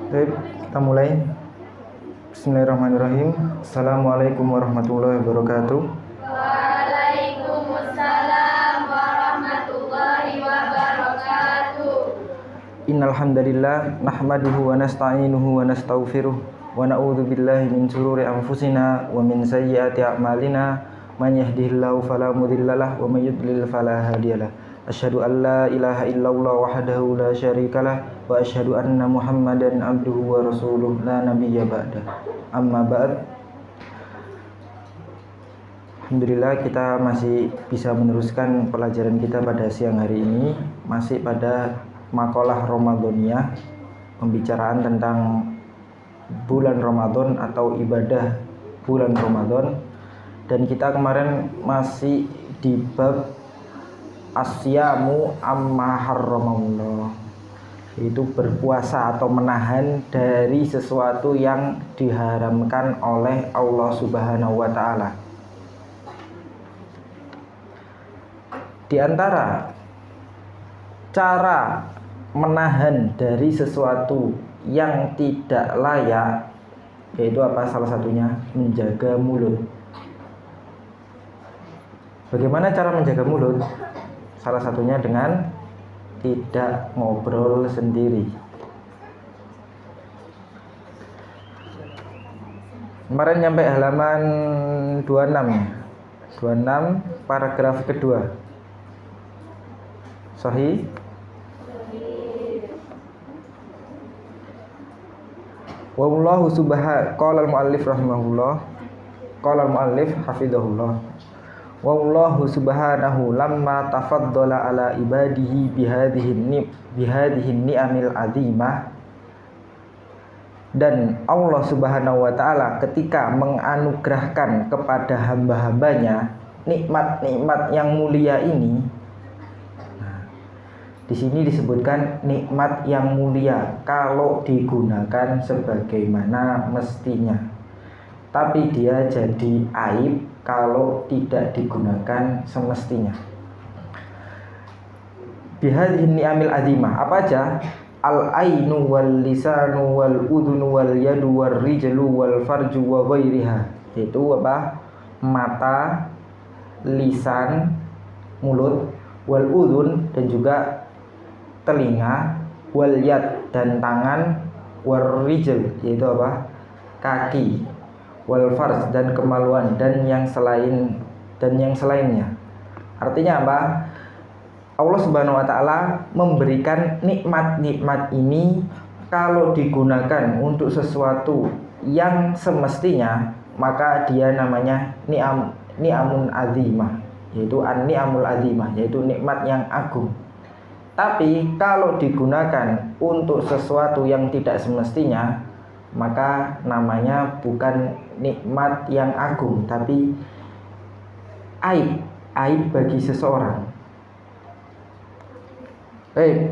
Baik, kita mulai. Bismillahirrahmanirrahim. Assalamualaikum warahmatullahi wabarakatuh. Waalaikumsalam warahmatullahi wabarakatuh. Innal hamdalillah nahmaduhu wa nasta'inuhu wa nastaghfiruh wa na'udzu billahi min shururi anfusina wa min sayyiati a'malina. Man yahdihillahu fala mudhillalah wa may yudlil fala hadiyalah. Asyhadu an la ilaha illallah wahdahu la syarikalah wa asyhadu anna Muhammadan abduhu wa rasuluh la nabiyya ba'da. Amma ba'd. Alhamdulillah kita masih bisa meneruskan pelajaran kita pada siang hari ini, masih pada makalah Ramadaniyah, pembicaraan tentang bulan Ramadan atau ibadah bulan Ramadan. Dan kita kemarin masih di bab asyamu amma harramallah, yaitu berpuasa atau menahan dari sesuatu yang diharamkan oleh Allah Subhanahu wa taala. Di antara cara menahan dari sesuatu yang tidak layak, yaitu apa? Salah satunya menjaga mulut. Bagaimana cara menjaga mulut? Salah satunya dengan tidak ngobrol sendiri. Kemarin nyampe halaman 26 ya. 26 paragraf kedua. Sahih? Wallahu subhanahu qala al-muallif rahimahullah. Qala al-muallif hafizahullah. Wallahu subhanahu lamma tafaddala ala ibadihi bihadhihi ni'amil azimah. Dan Allah Subhanahu wa taala ketika menganugerahkan kepada hamba-hambanya nikmat-nikmat yang mulia ini. Nah, di sini disebutkan nikmat yang mulia kalau digunakan sebagaimana mestinya. Tapi dia jadi aib kalau tidak digunakan semestinya. Bihadhihi ni'amil azimah, apa aja? Al-ainu wal lisanu wal udhunu wal yadu wal rijlu wal farju wa ghairiha. Itu apa? Mata, lisan, mulut, wal udhun dan juga telinga, wal yad dan tangan, wal rijl yaitu apa? Kaki, wal farj dan kemaluan dan yang selainnya. Artinya apa? Allah Subhanahu wa taala memberikan nikmat-nikmat ini kalau digunakan untuk sesuatu yang semestinya, maka dia namanya ni'amun azimah, yaitu an-ni'amul azimah, yaitu nikmat yang agung. Tapi kalau digunakan untuk sesuatu yang tidak semestinya, maka namanya bukan nikmat yang agung, tapi aib bagi seseorang. Baik.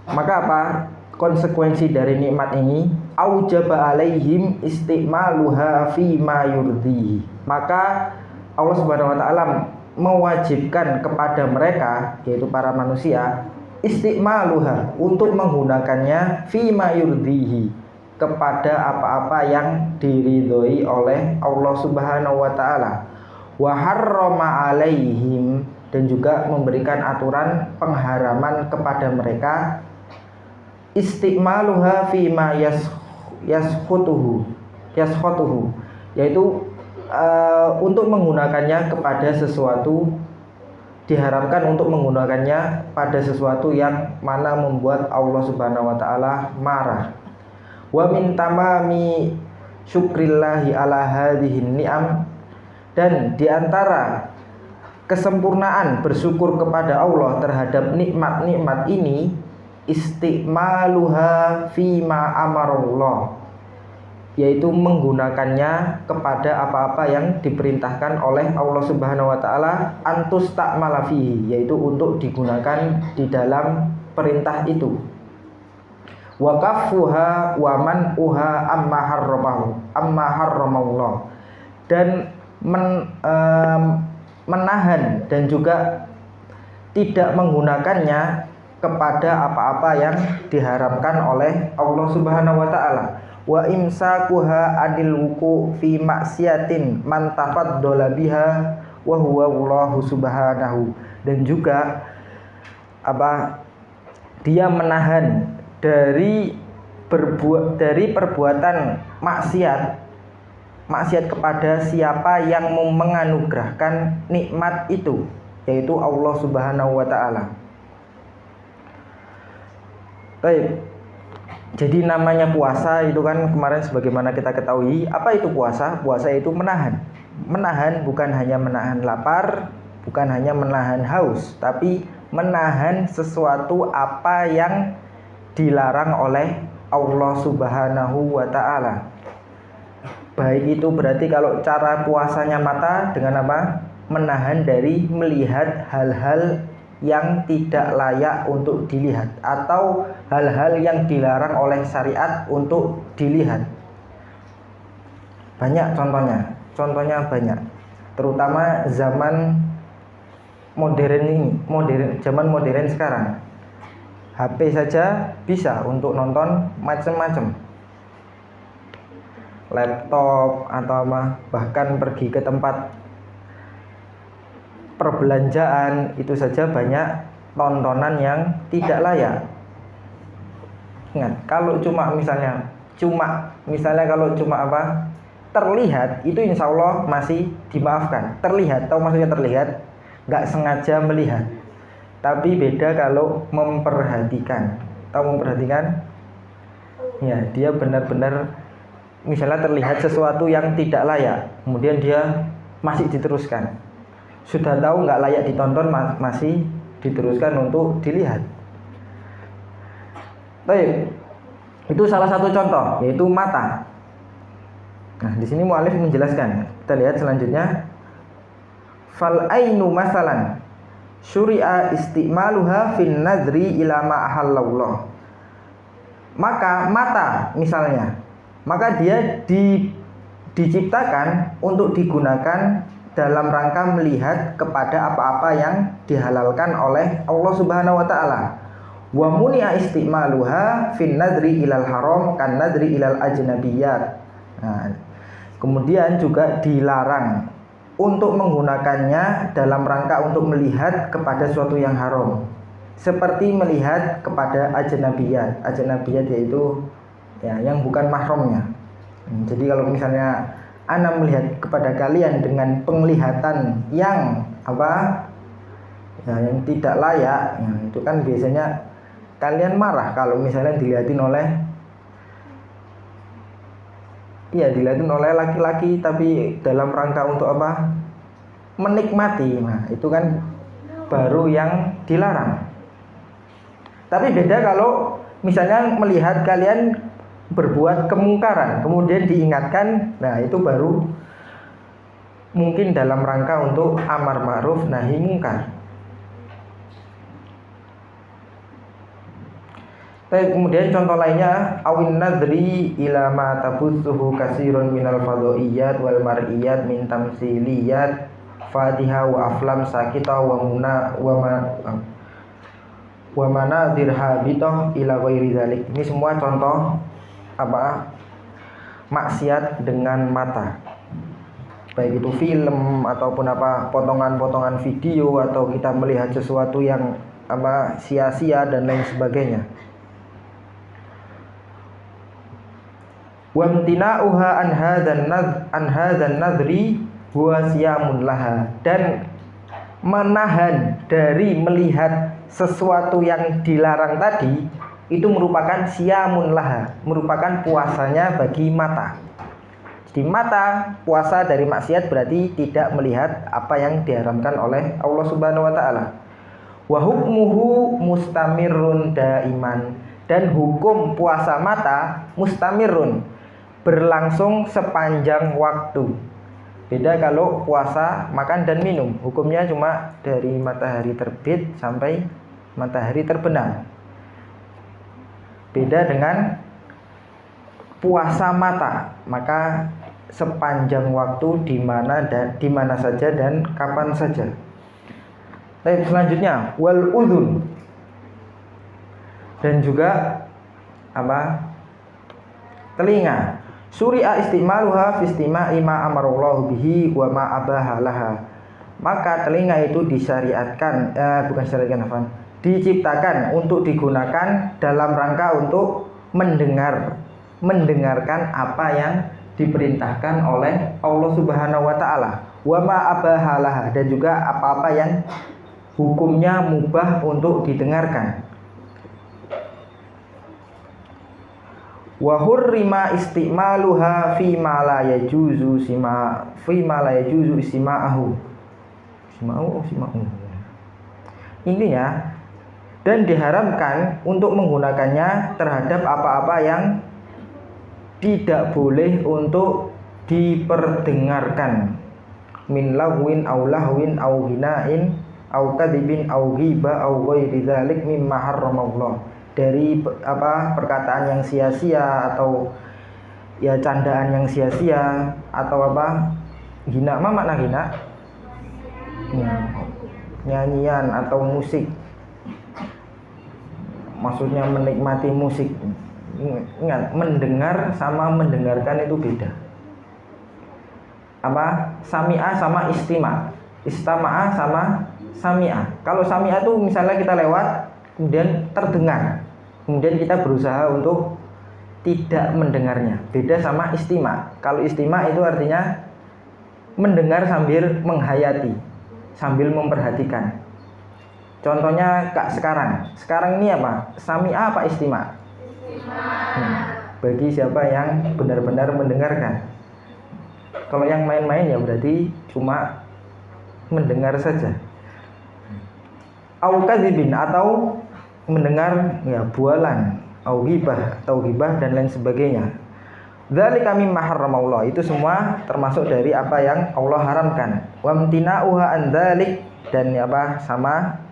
Maka apa konsekuensi dari nikmat ini? Aujaba alaihim istimaluha fi ma yurdihi. Maka Allah Subhanahu wa taala mewajibkan kepada mereka, yaitu para manusia, istimaluha untuk menggunakannya fi ma yurdihi, kepada apa-apa yang diridhoi oleh Allah Subhanahu wa taala. Wa harrama alaihim, dan juga memberikan aturan pengharaman kepada mereka istimaluha fi ma yaskhutuhu, yaitu untuk menggunakannya kepada sesuatu, diharamkan untuk menggunakannya pada sesuatu yang mana membuat Allah Subhanahu wa taala marah. Wa min tamami syukrillahi ala hadhihi ni'am, dan diantara kesempurnaan bersyukur kepada Allah terhadap nikmat-nikmat ini istimaluha fima amarullah, yaitu menggunakannya kepada apa-apa yang diperintahkan oleh Allah Subhanahu wa taala antus ta'mala fihi, yaitu untuk digunakan di dalam perintah itu. Wa kaffuha wa man'uha amma harramallah, dan menahan dan juga tidak menggunakannya kepada apa-apa yang diharapkan oleh Allah Subhanahu wa taala. Wa imsakuha adil wuku fi maksiatin man tafaddala biha wa huwa Allahu subhanahu. Dan juga dia menahan dari perbuatan maksiat kepada siapa yang menganugerahkan nikmat itu, yaitu Allah Subhanahu wa taala. Baik. Jadi namanya puasa itu kan kemarin sebagaimana kita ketahui, apa itu puasa? Puasa itu menahan. Menahan bukan hanya menahan lapar, bukan hanya menahan haus, tapi menahan sesuatu apa yang dilarang oleh Allah Subhanahu wa taala. Baik itu berarti kalau cara puasanya mata dengan apa? Menahan dari melihat hal-hal yang tidak layak untuk dilihat atau hal-hal yang dilarang oleh syariat untuk dilihat. Banyak contohnya banyak. Terutama zaman zaman modern sekarang. HP saja bisa untuk nonton macam-macam. Laptop atau bahkan pergi ke tempat perbelanjaan itu saja banyak tontonan yang tidak layak. Ingat, kalau misalnya terlihat itu insya Allah masih dimaafkan. Terlihat, tahu maksudnya terlihat, nggak sengaja melihat. Tapi beda kalau memperhatikan. Tahu memperhatikan? Ya, dia benar-benar misalnya terlihat sesuatu yang tidak layak, kemudian dia masih diteruskan. Sudah tahu nggak layak ditonton, masih diteruskan untuk dilihat. Baik, itu salah satu contoh, yaitu mata. Nah, di sini mu'alif menjelaskan. Kita lihat selanjutnya. Fal ainu masalan syuri'a istimaluha fin nadri ila ma ahallallah. Maka mata misalnya, maka dia diciptakan untuk digunakan dalam rangka melihat kepada apa-apa yang dihalalkan oleh Allah Subhanahu wa taala. Wa muni'a istimaluha fin nadri ilal haram kan nadri ilal ajnabiyat. Nah, kemudian juga dilarang untuk menggunakannya dalam rangka untuk melihat kepada sesuatu yang haram, seperti melihat kepada ajnabiyat. Ajnabiyat yaitu ya yang bukan mahramnya. Jadi kalau misalnya Ana melihat kepada kalian dengan penglihatan yang yang tidak layak, ya, itu kan biasanya kalian marah kalau misalnya dilihatin oleh laki-laki, tapi dalam rangka untuk menikmati. Nah, itu kan baru yang dilarang. Tapi beda kalau misalnya melihat kalian berbuat kemungkaran, kemudian diingatkan, nah itu baru mungkin dalam rangka untuk amar ma'ruf nahi mungkar. Kemudian contoh lainnya, awin nadri ila ma tabutsuhu katsirun minal fadhaiyat wal mar'iyat min tamsiliyat fatiha wa aflam sakita wa manadzir habitah ila ghairi dzalik. Ini semua contoh maksiat dengan mata, baik itu film ataupun potongan-potongan video, atau kita melihat sesuatu yang sia-sia dan lain sebagainya. Wamtina'uha an hadzan nadri huwa siyamun laha, dan menahan dari melihat sesuatu yang dilarang tadi itu merupakan siyamun laha, merupakan puasanya bagi mata. Jadi mata puasa dari maksiat berarti tidak melihat apa yang diharamkan oleh Allah Subhanahu wa taala. Wa hukmuhu mustamirrun daiman, dan hukum puasa mata mustamirrun, berlangsung sepanjang waktu. Beda kalau puasa makan dan minum, hukumnya cuma dari matahari terbit sampai matahari terbenam. Beda dengan puasa mata, maka sepanjang waktu di mana saja dan kapan saja. Selanjutnya wal udhun. dan juga apa? Telinga. Syuri'a istimaluha fi istima'i ma amarallahu bihi wa ma abaha laha. Maka telinga itu disyariatkan, diciptakan untuk digunakan dalam rangka untuk mendengarkan apa yang diperintahkan oleh Allah Subhanahu wa taala. Wa ma abaha laha, dan juga apa-apa yang hukumnya mubah untuk didengarkan. Wa hurrima istimaluha fi ma la yajuzu istima'ahu. Intinya, dan diharamkan untuk menggunakannya terhadap apa-apa yang tidak boleh untuk diperdengarkan, min lagwin aw lahwin aw hinain aw kadhibin aw ghiba aw ghairi dzalik mimma harramallah, dari perkataan yang sia-sia atau ya candaan yang sia-sia atau hina. Apa makna hina? Nyanyian atau musik, maksudnya menikmati musik. Ingat, mendengar sama mendengarkan itu beda. Sami'a sama istima', istama'a sama sami'a. Kalau sami'a itu misalnya kita lewat kemudian terdengar, kemudian kita berusaha untuk tidak mendengarnya, beda sama istima'. Kalau istima' itu artinya mendengar sambil menghayati, sambil memperhatikan. Contohnya sekarang ini apa? Sami'a apa istima'? Bagi siapa yang benar-benar mendengarkan. Kalau yang main-main ya berarti cuma mendengar saja. Au kadzibin, atau mendengar ya bualan, au ghibah atau ghibah dan lain sebagainya. Dzalika mimma harramallah, itu semua termasuk dari apa yang Allah haramkan. Wa amtina'uha an dzalik, dan sama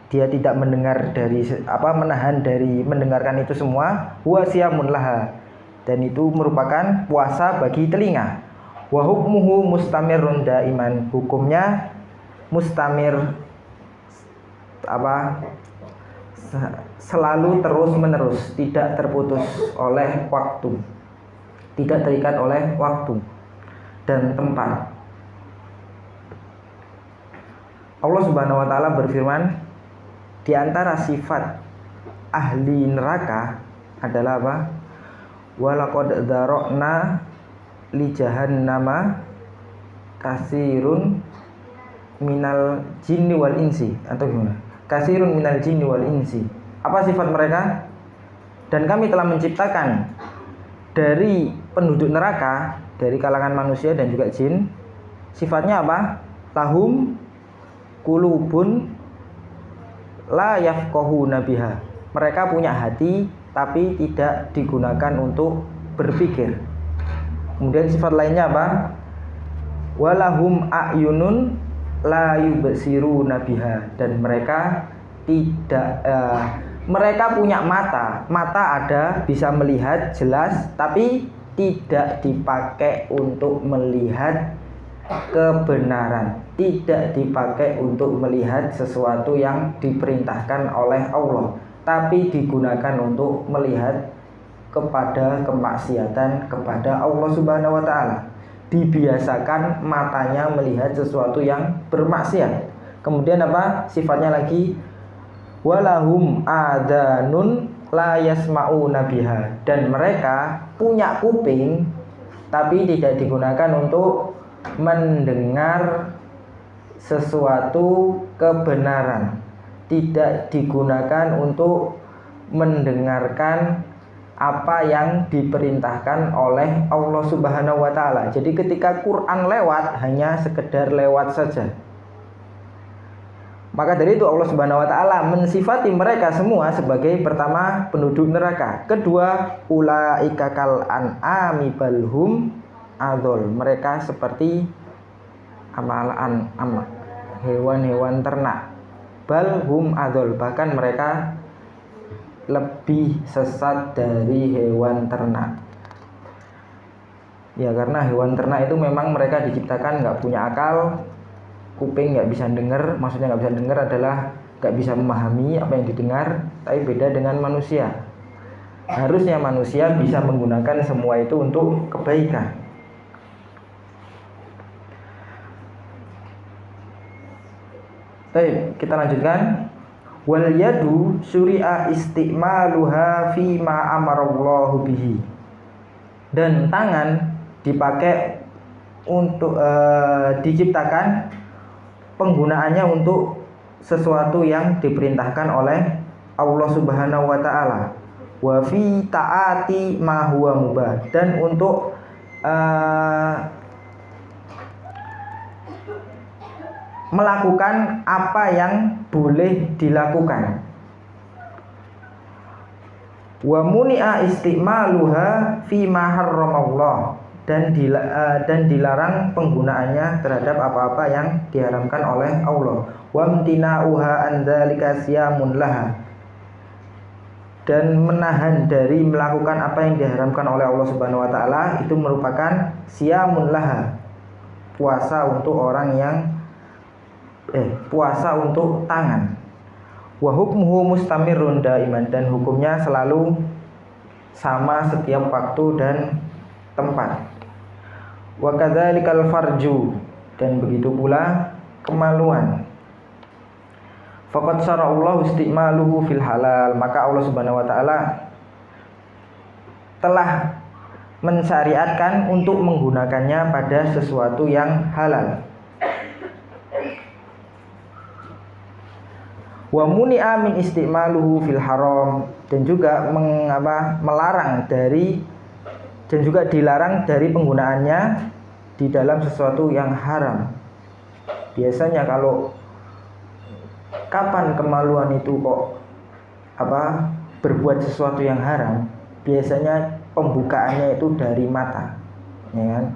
dia tidak mendengar dari menahan dari mendengarkan itu semua. Huwa siyamun laha, dan itu merupakan puasa bagi telinga. Wa hukmuhu mustamirun daiman, hukumnya mustamir, selalu terus menerus, tidak terputus oleh waktu, tidak terikat oleh waktu dan tempat. Allah Subhanahu wa taala berfirman, di antara sifat ahli neraka adalah apa? Walaqad dzara'na li jahannama kasirun minal jinni wal insi, atau gimana? Kasirun minal jinni wal insi. Apa sifat mereka? Dan kami telah menciptakan dari penduduk neraka, dari kalangan manusia dan juga jin. Sifatnya apa? Lahum qulubun la yafqahuna biha. Mereka punya hati tapi tidak digunakan untuk berpikir. Kemudian sifat lainnya apa? Walahum a'yunun la yubsiruna biha, dan mereka tidak mereka punya mata ada, bisa melihat jelas, tapi tidak dipakai untuk melihat kebenaran, tidak dipakai untuk melihat sesuatu yang diperintahkan oleh Allah, tapi digunakan untuk melihat kepada kemaksiatan kepada Allah Subhanahu wa taala. Dibiasakan matanya melihat sesuatu yang bermaksiat. Kemudian apa sifatnya lagi? Walahum adanun la yasma'una biha, dan mereka punya kuping tapi tidak digunakan untuk mendengar sesuatu kebenaran, tidak digunakan untuk mendengarkan apa yang diperintahkan oleh Allah Subhanahu wa taala. Jadi ketika Quran lewat hanya sekedar lewat saja. Maka dari itu Allah Subhanahu wa taala mensifati mereka semua sebagai pertama penduduk neraka, kedua ulaika kal an'ami balhum adzol, mereka seperti hewan-hewan ternak, balhum adzol, bahkan mereka lebih sesat dari hewan ternak. Ya, karena hewan ternak itu memang mereka diciptakan nggak punya akal, kuping nggak bisa dengar. Maksudnya nggak bisa dengar adalah nggak bisa memahami apa yang didengar, tapi beda dengan manusia. Harusnya manusia bisa menggunakan semua itu untuk kebaikan. Baik, kita lanjutkan. Wal yadu syuri'a istimaluha fi ma amarallahu bihi. Dan tangan dipakai untuk diciptakan penggunaannya untuk sesuatu yang diperintahkan oleh Allah Subhanahu wa taala. Wa fi ta'ati ma huwa mubah, dan untuk melakukan apa yang boleh dilakukan. Wa muni'a istimaluha fi ma harramallah, dan dilarang penggunaannya terhadap apa-apa yang diharamkan oleh Allah. Wa amtina'uha an dzalika siyamun laha, dan menahan dari melakukan apa yang diharamkan oleh Allah Subhanahu wa taala itu merupakan siyamun laha, puasa untuk orang yang puasa untuk tangan. Wa hukmuhu mustamirrun daiman, dan hukumnya selalu sama setiap waktu dan tempat. Wa kadzalikal farju, dan begitu pula kemaluan. Faqad syara'allahu istimaluhu fil halal, maka Allah Subhanahu wa taala telah mensyariatkan untuk menggunakannya pada sesuatu yang halal. Wa muni'a min istimaluhu fil haram, dan juga melarang dari, dan juga dilarang dari penggunaannya di dalam sesuatu yang haram. Biasanya kalau kapan kemaluan itu kok berbuat sesuatu yang haram, biasanya pembukaannya itu dari mata, ya kan?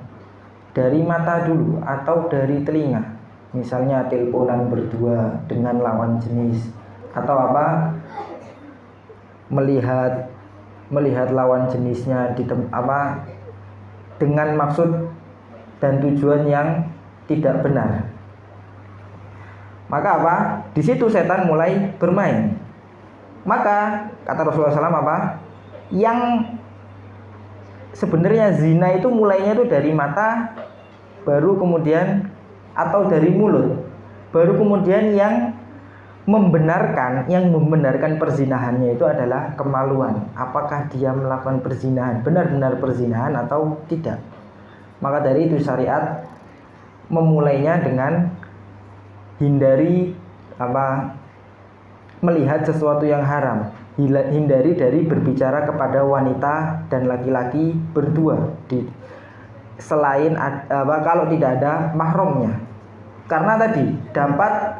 Dari mata dulu atau dari telinga. Misalnya teleponan berdua dengan lawan jenis, atau melihat lawan jenisnya dengan maksud dan tujuan yang tidak benar. Maka di situ setan mulai bermain. Maka kata Rasulullah SAW yang sebenarnya zina itu mulainya itu dari mata, baru kemudian atau dari mulut, baru kemudian yang membenarkan perzinahannya itu adalah kemaluan. Apakah dia melakukan perzinahan, benar-benar perzinahan atau tidak. Maka dari itu syariat memulainya dengan hindari melihat sesuatu yang haram, hindari dari berbicara kepada wanita dan laki-laki berdua selain kalau tidak ada mahramnya, karena tadi dapat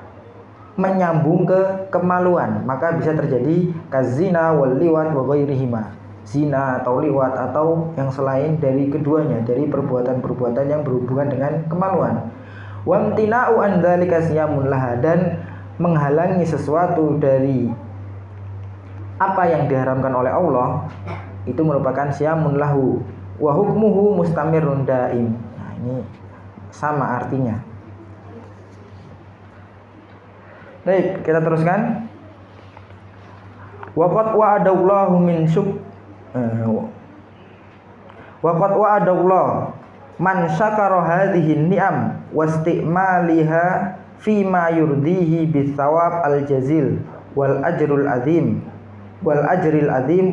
menyambung ke kemaluan, maka bisa terjadi kazina wal liwat wa ghairihima, zina atau liwat atau yang selain dari keduanya, dari perbuatan-perbuatan yang berhubungan dengan kemaluan. Wamtina'u an dzalika siyamun laha, dan menghalangi sesuatu dari apa yang diharamkan oleh Allah itu merupakan siyamun lahu. Wa hukmuhu mustamirrun daim. Nah, ini sama artinya. Baik, kita teruskan. Waqad wa'adallahu min waqad wa'adallahu man syakara hadhihi ni'am wastimaliha fi ma yurdihi bisawab al-jazil wal ajril azim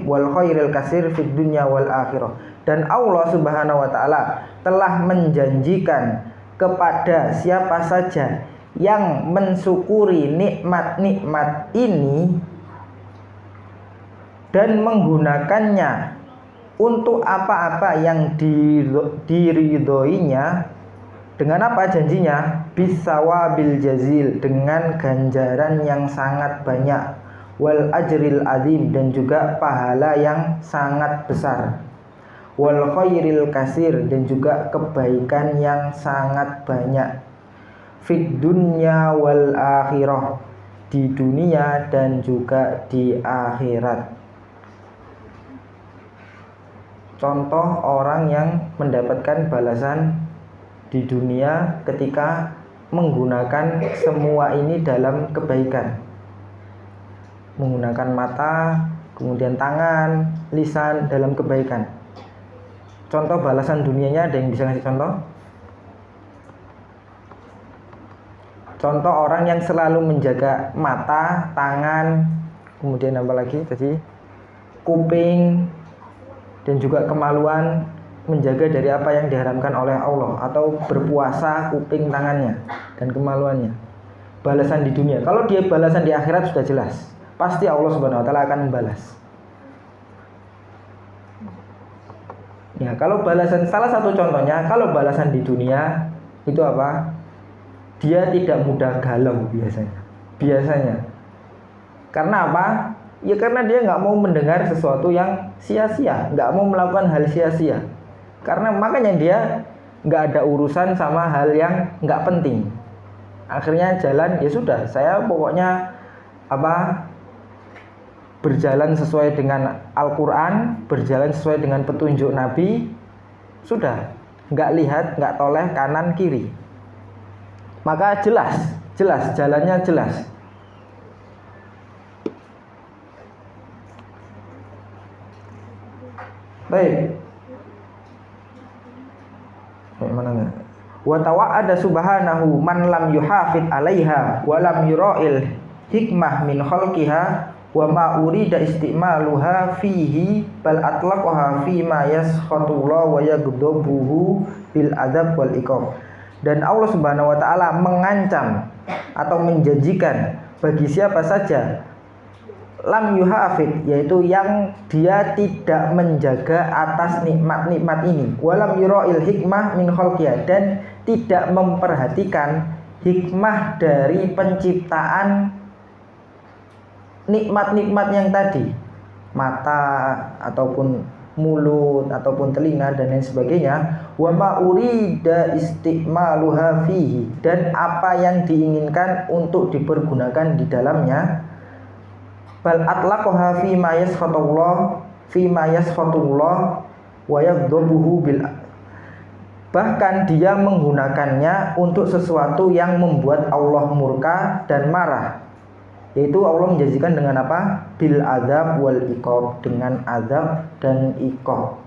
wal khairil kasir fid dunya wal akhirah. Dan Allah Subhanahu wa taala telah menjanjikan kepada siapa saja yang mensyukuri nikmat-nikmat ini dan menggunakannya untuk apa-apa yang diridhoinya. Dengan apa janjinya? Bisawabil jazil, dengan ganjaran yang sangat banyak, wal ajril azim, dan juga pahala yang sangat besar, wal khairil kasir, dan juga kebaikan yang sangat banyak, fid dunya wal akhirah, di dunia dan juga di akhirat. Contoh orang yang mendapatkan balasan di dunia ketika menggunakan semua ini dalam kebaikan. menggunakan mata, kemudian tangan, lisan dalam kebaikan. Contoh balasan dunianya ada yang bisa ngasih contoh? Contoh orang yang selalu menjaga mata, tangan, kemudian apa lagi tadi? Kuping, dan juga kemaluan, menjaga dari apa yang diharamkan oleh Allah, atau berpuasa kuping tangannya dan kemaluannya. Balasan di dunia. Kalau dia balasan di akhirat sudah jelas. Pasti Allah Subhanahu wa taala akan membalas. Ya, kalau balasan salah satu contohnya, kalau balasan di dunia itu apa? Dia tidak mudah galau biasanya. Karena apa? Ya karena dia nggak mau mendengar sesuatu yang sia-sia, nggak mau melakukan hal sia-sia. Karena makanya dia nggak ada urusan sama hal yang nggak penting. Akhirnya jalan, ya sudah, saya pokoknya berjalan sesuai dengan Al-Quran, berjalan sesuai dengan petunjuk Nabi, sudah, nggak lihat, nggak toleh kanan kiri. Maka jelas, jalannya jelas. Baik. Mana enggak? Wa tawa'ada subhanahu man lam yuhafid 'alaiha wa lam yura'il hikmah min khalqiha wa ma urida istimaluha fihi bal atlaqaha fi ma yaskhutullah wa yaghdabuhu bil adab wal iqab. Dan Allah Subhanahu wa taala mengancam atau menjanjikan bagi siapa saja lam yuhafid, yaitu yang dia tidak menjaga atas nikmat-nikmat ini, walam yura'il hikmah min khalqiha, dan tidak memperhatikan hikmah dari penciptaan nikmat-nikmat yang tadi, mata ataupun mulut ataupun telinga dan lain sebagainya, wa ma urida istimaluha fihi, dan apa yang diinginkan untuk dipergunakan di dalamnya, bal atlaqaha fi ma yaskhutullah wa yaghdabuhu bil, bahkan dia menggunakannya untuk sesuatu yang membuat Allah murka dan marah, yaitu Allah menjanjikan dengan apa? Bil adab wal iqab, dengan azab dan iqab.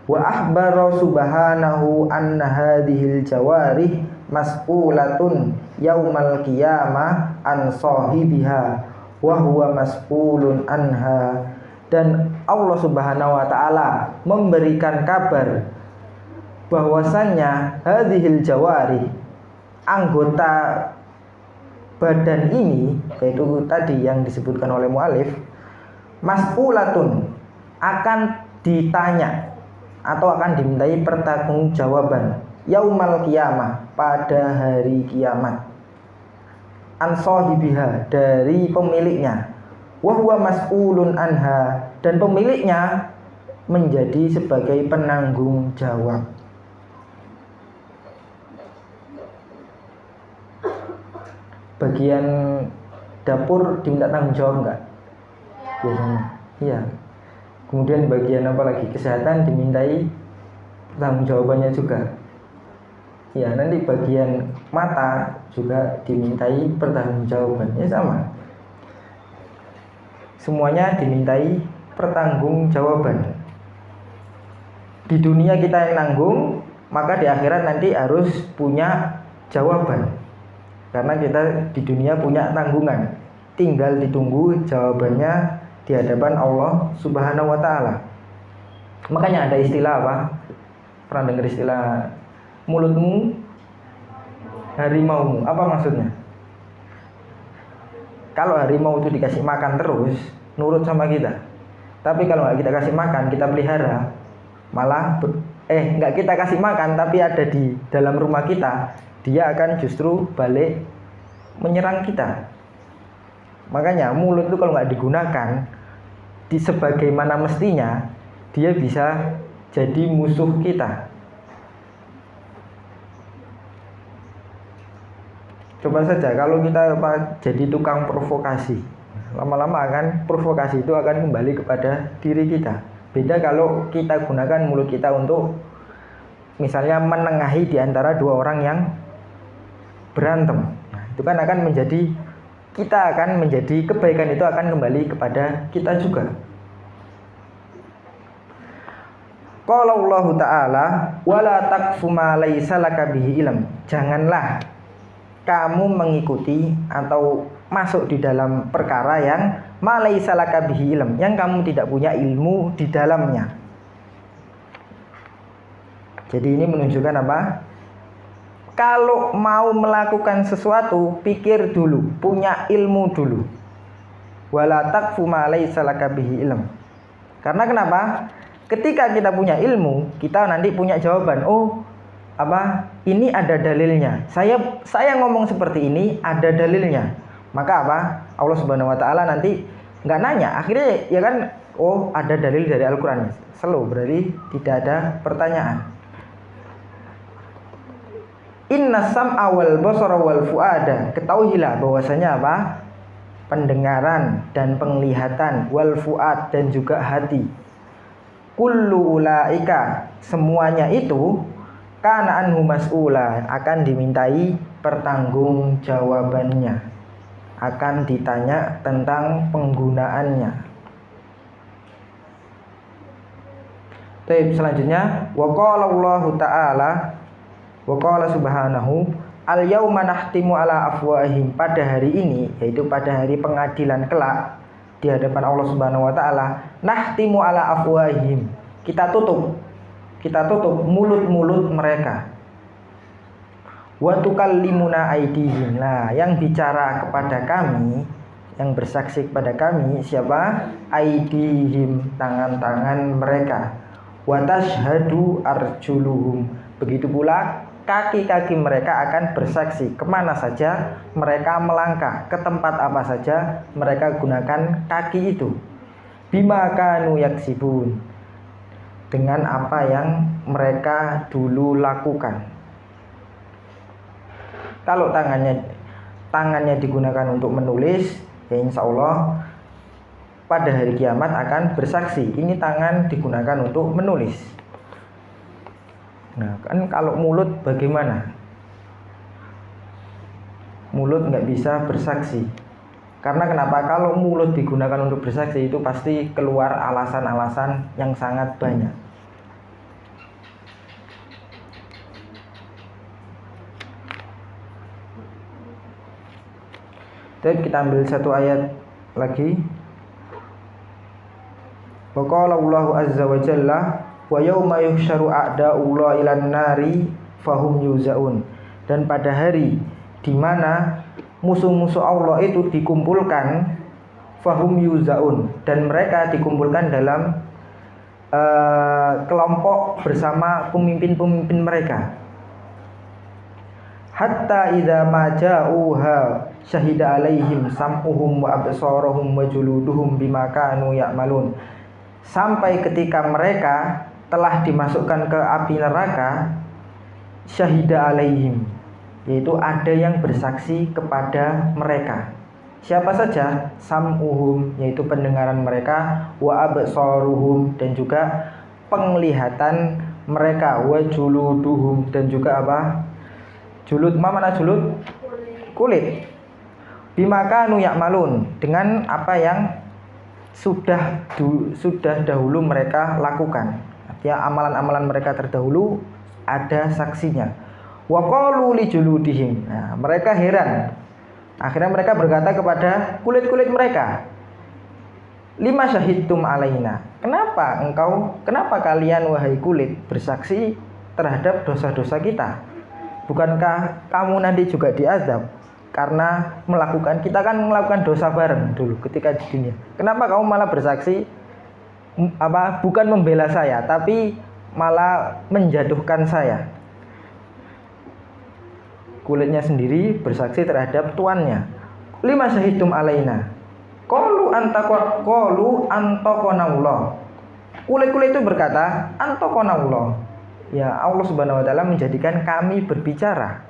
Wa akhbara subhanahu anna hadhil jawarih mas'ulatun yaumal qiyamah an sahibiha wa huwa mas'ulun anha. Dan Allah Subhanahu wa taala memberikan kabar bahwasannya hadhil jawarih, anggota badan ini, yaitu tadi yang disebutkan oleh mu'alif, mas'ulatun, akan ditanya atau akan dimintai pertanggungjawaban yaumal qiyamah, pada hari kiamat, an sahibiha, dari pemiliknya, wa huwa mas'ulun anha, dan pemiliknya menjadi sebagai penanggung jawab. Bagian dapur diminta tanggung jawab enggak? Biasanya. Iya. Kemudian bagian apa lagi? Kesehatan dimintai tanggung jawabannya juga. Ya, nanti bagian mata juga dimintai pertanggungjawabannya, sama. Semuanya dimintai pertanggungjawaban. Di dunia kita yang nanggung, maka di akhirat nanti harus punya jawaban. Karena kita di dunia punya tanggungan, tinggal ditunggu jawabannya di hadapan Allah Subhanahu wa taala. Makanya ada istilah apa? Pernah dengar istilah mulutmu harimaumu? Apa maksudnya? Kalau harimau itu dikasih makan terus, nurut sama kita. Tapi kalau nggak kita kasih makan, kita pelihara, malah nggak kita kasih makan, tapi ada di dalam rumah kita, dia akan justru balik menyerang kita. Makanya mulut itu kalau nggak digunakan sebagaimana mestinya, dia bisa jadi musuh kita. Coba saja kalau kita jadi tukang provokasi, lama-lama akan provokasi itu akan kembali kepada diri kita. Beda kalau kita gunakan mulut kita untuk misalnya menengahi di antara dua orang yang berantem. Nah, itu kan akan menjadi kita akan menjadi, kebaikan itu akan kembali kepada kita juga. Qala Allah Ta'ala wala taqfu ma laysa laka bihi ilm. Janganlah kamu mengikuti atau masuk di dalam perkara yang ma laysa laka bihi ilm, yang kamu tidak punya ilmu di dalamnya. Jadi ini menunjukkan apa? Kalau mau melakukan sesuatu, pikir dulu, punya ilmu dulu. Wala taqfu ma laysa laka bihi ilm. Karena kenapa? Ketika kita punya ilmu, kita nanti punya jawaban. Oh, apa? Ini ada dalilnya. Saya ngomong seperti ini ada dalilnya. Maka apa? Allah Subhanahu wa taala nanti nggak nanya. Akhirnya ya kan, oh, ada dalil dari Al-Qur'an. Slow, berarti tidak ada pertanyaan. Inna sam'a wal basara wal fuada. Ketahuilah bahwasanya apa? Pendengaran dan penglihatan, wal fuad dan juga hati. Kullu ulaika, semuanya itu kana anhu mas'ula, akan dimintai pertanggungjawabannya. Akan ditanya tentang penggunaannya. Baik, selanjutnya wa qala Allah Ta'ala wa qala subhanahu al yauma nahtimu ala afwahihim. Pada hari ini, yaitu pada hari pengadilan kelak di hadapan Allah Subhanahu wa taala, nahtimu ala afwahihim. Kita tutup mulut-mulut mereka. Wa tukallimuna aydihim. Nah, yang bicara kepada kami, yang bersaksi kepada kami siapa? Aydihim, tangan-tangan mereka. Wa tashhadu arjuluhum. Begitu pula kaki-kaki mereka akan bersaksi kemana saja mereka melangkah, ke tempat apa saja mereka gunakan kaki itu. Bima kanu yaksibun, dengan apa yang mereka dulu lakukan. Kalau tangannya digunakan untuk menulis, ya insya Allah pada hari kiamat akan bersaksi. Ini tangan digunakan untuk menulis. Nah, kan kalau mulut bagaimana? Mulut nggak bisa bersaksi. Karena kenapa? Kalau mulut digunakan untuk bersaksi itu pasti keluar alasan-alasan yang sangat banyak. Dan kita ambil satu ayat lagi. Wa qala Allahu azza wa jalla wa yauma yuhsyaru a'da'ullahi ilan nari fahum yuzaun. Dan pada hari di mana musuh-musuh Allah itu dikumpulkan, fahum yuzaun, dan mereka dikumpulkan dalam kelompok bersama pemimpin-pemimpin mereka. Hatta idza ma ja'uha syahida alaihim sam'uhum wa absaruhum wa juluduhum bima kanu ya'malun. Sampai ketika mereka telah dimasukkan ke api neraka, syahida alaihim, yaitu ada yang bersaksi kepada mereka. Siapa saja? Sam'uhum, yaitu pendengaran mereka, wa absaruhum, dan juga penglihatan mereka, wa juluduhum, dan juga apa? Julud, mana julud? Kulit. Bima kanu ya'malun, dengan apa yang sudah dahulu mereka lakukan. Artinya amalan-amalan mereka terdahulu ada saksinya. Wa qalu li juludihim. Nah, mereka heran. Akhirnya mereka berkata kepada kulit-kulit mereka, lima syahidtum alaina. Kenapa kalian wahai kulit bersaksi terhadap dosa-dosa kita? Bukankah kamu nanti juga diazab karena kita kan melakukan dosa bareng dulu ketika di dunia. Kenapa kamu malah bersaksi bukan membela saya, tapi malah menjatuhkan saya? Kulitnya sendiri bersaksi terhadap tuannya. Lima syahidum alaina. Qalu antaqanallah. Kulit-kulit itu berkata, antaqanallah. Ya, Allah Subhanahu wa taala menjadikan kami berbicara.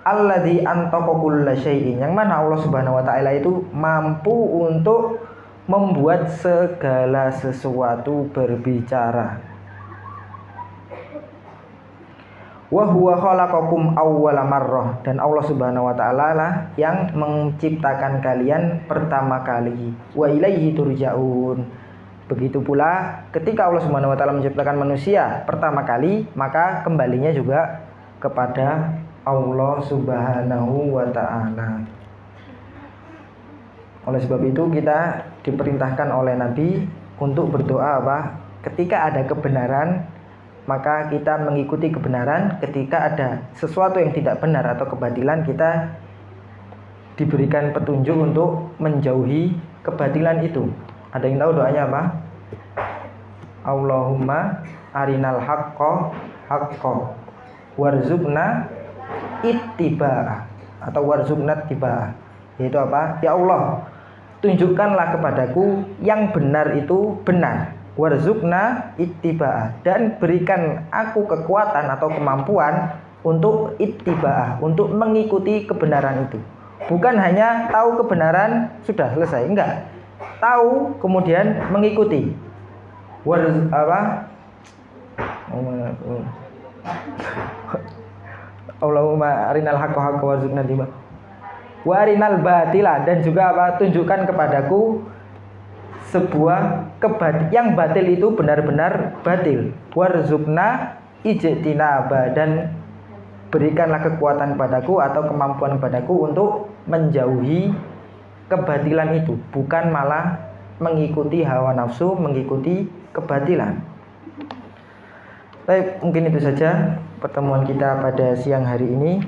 Alladzi antaqa kulla syai'in, yang mana Allah Subhanahu wa taala itu mampu untuk membuat segala sesuatu berbicara. Wa huwa khalaqakum awwala marrah, dan Allah Subhanahu wa taala lah yang menciptakan kalian pertama kali. Wa ilaihi turja'un. Begitu pula ketika Allah Subhanahu wa taala menciptakan manusia pertama kali, maka kembalinya juga kepada Allah Subhanahu wa taala. Oleh sebab itu kita diperintahkan oleh Nabi untuk berdoa apa? Ketika ada kebenaran, maka kita mengikuti kebenaran. Ketika ada sesuatu yang tidak benar atau kebatilan, kita diberikan petunjuk untuk menjauhi kebatilan itu. Ada yang tahu doanya apa? Allahumma arinal haqqo haqqo warzuqna ittiba'ah atau warzuqna ittiba'ah. Yaitu apa? Ya Allah, tunjukkanlah kepadaku yang benar itu benar. Warzuqna ittiba'ah, dan berikan aku kekuatan atau kemampuan untuk ittiba'ah, untuk mengikuti kebenaran itu. Bukan hanya tahu kebenaran sudah selesai, enggak. Tahu kemudian mengikuti. Allahumma arinal haqqo haqqo warzuqna ittiba'ah. Wa arinal batila, dan juga apa? Tunjukkan kepadaku sebuah yang batil itu benar-benar batil. Warzuqna ijtinaba, dan berikanlah kekuatan padaku atau kemampuan padaku untuk menjauhi kebatilan itu, bukan malah mengikuti hawa nafsu, mengikuti kebatilan. Baik, mungkin itu saja pertemuan kita pada siang hari ini.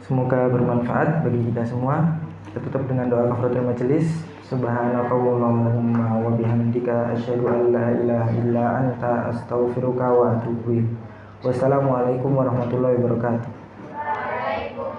Semoga bermanfaat bagi kita semua. Kita tutup dengan doa kafaratul majelis. Subhanakallahumma wa bihamdika asyhadu an la ilaha illa anta astaghfiruka wa atubu ilaik. Wassalamualaikum warahmatullahi wabarakatuh.